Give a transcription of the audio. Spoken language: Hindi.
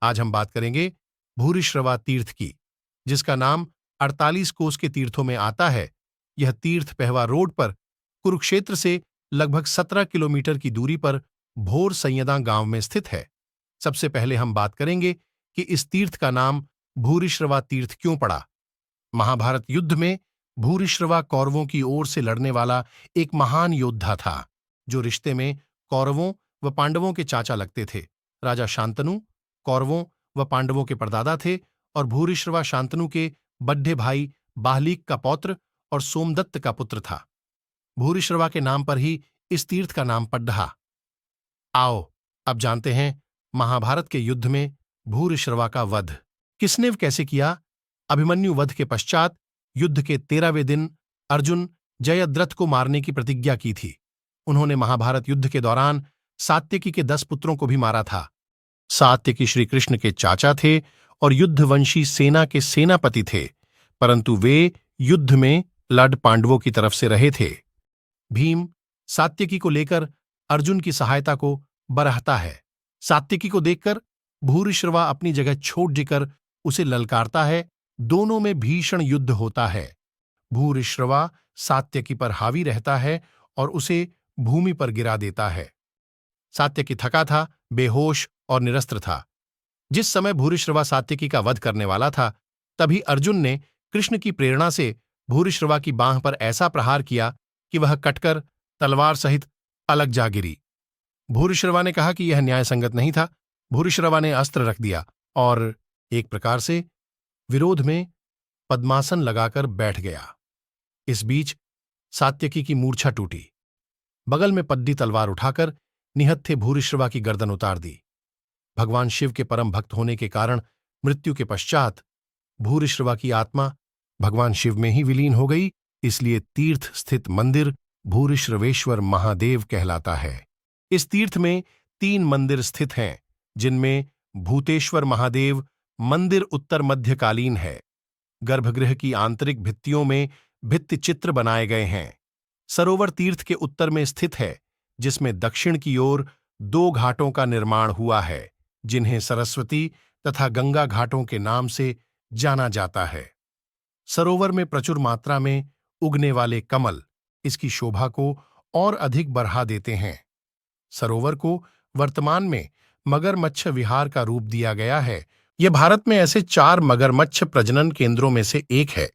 आज हम बात करेंगे भूरिश्रवा तीर्थ की, जिसका नाम 48 कोस के तीर्थों में आता है। यह तीर्थ पहवा रोड पर कुरुक्षेत्र से लगभग 17 किलोमीटर की दूरी पर भोर सैयदा गांव में स्थित है। सबसे पहले हम बात करेंगे कि इस तीर्थ का नाम भूरिश्रवा तीर्थ क्यों पड़ा। महाभारत युद्ध में भूरिश्रवा कौरवों की ओर से लड़ने वाला एक महान योद्धा था, जो रिश्ते में कौरवों व पांडवों के चाचा लगते थे। राजा शांतनु कौरवों व पांडवों के परदादा थे और भूरिश्रवा शांतनु के बड्ढे भाई बाहलीक का पौत्र और सोमदत्त का पुत्र था। भूरिश्रवा के नाम पर ही इस तीर्थ का नाम पड्ढा। आओ अब जानते हैं महाभारत के युद्ध में भूरिश्रवा का वध किसने व कैसे किया। अभिमन्यु वध के पश्चात युद्ध के 13वें दिन अर्जुन जयद्रथ को मारने की प्रतिज्ञा की थी। उन्होंने महाभारत युद्ध के दौरान सात्यकी के 10 पुत्रों को भी मारा था। सात्यकी श्री कृष्ण के चाचा थे और युद्धवंशी सेना के सेनापति थे, परंतु वे युद्ध में लड़ पांडवों की तरफ से रहे थे। भीम सात्यकी को लेकर अर्जुन की सहायता को बरहता है। सात्यकी को देखकर भूरिश्रवा अपनी जगह छोड़ देकर उसे ललकारता है। दोनों में भीषण युद्ध होता है। भूरिश्रवा सात्यकी पर हावी रहता है और उसे भूमि पर गिरा देता है। सात्यकी थका था, बेहोश और निरस्त्र था। जिस समय भूरिश्रवा सात्यकी का वध करने वाला था, तभी अर्जुन ने कृष्ण की प्रेरणा से भूरिश्रवा की बांह पर ऐसा प्रहार किया कि वह कटकर तलवार सहित अलग जा गिरी। भूरिश्रवा ने कहा कि यह न्यायसंगत नहीं था। भूरिश्रवा ने अस्त्र रख दिया और एक प्रकार से विरोध में पद्मासन लगाकर बैठ गया। इस बीच सात्यकी की मूर्छा टूटी। बगल में पद्दी तलवार उठाकर निहत्थे भूरिश्रवा की गर्दन उतार दी। भगवान शिव के परम भक्त होने के कारण मृत्यु के पश्चात भूरिश्रवा की आत्मा भगवान शिव में ही विलीन हो गई। इसलिए तीर्थ स्थित मंदिर भूरिश्रवेश्वर महादेव कहलाता है। इस तीर्थ में 3 मंदिर स्थित हैं, जिनमें भूतेश्वर महादेव मंदिर उत्तर मध्यकालीन है। गर्भगृह की आंतरिक भित्तियों में भित्ति चित्र बनाए गए हैं। सरोवर तीर्थ के उत्तर में स्थित है, जिसमें दक्षिण की ओर 2 घाटों का निर्माण हुआ है, जिन्हें सरस्वती तथा गंगा घाटों के नाम से जाना जाता है। सरोवर में प्रचुर मात्रा में उगने वाले कमल इसकी शोभा को और अधिक बढ़ा देते हैं। सरोवर को वर्तमान में मगरमच्छ विहार का रूप दिया गया है। यह भारत में ऐसे 4 मगरमच्छ प्रजनन केंद्रों में से एक है।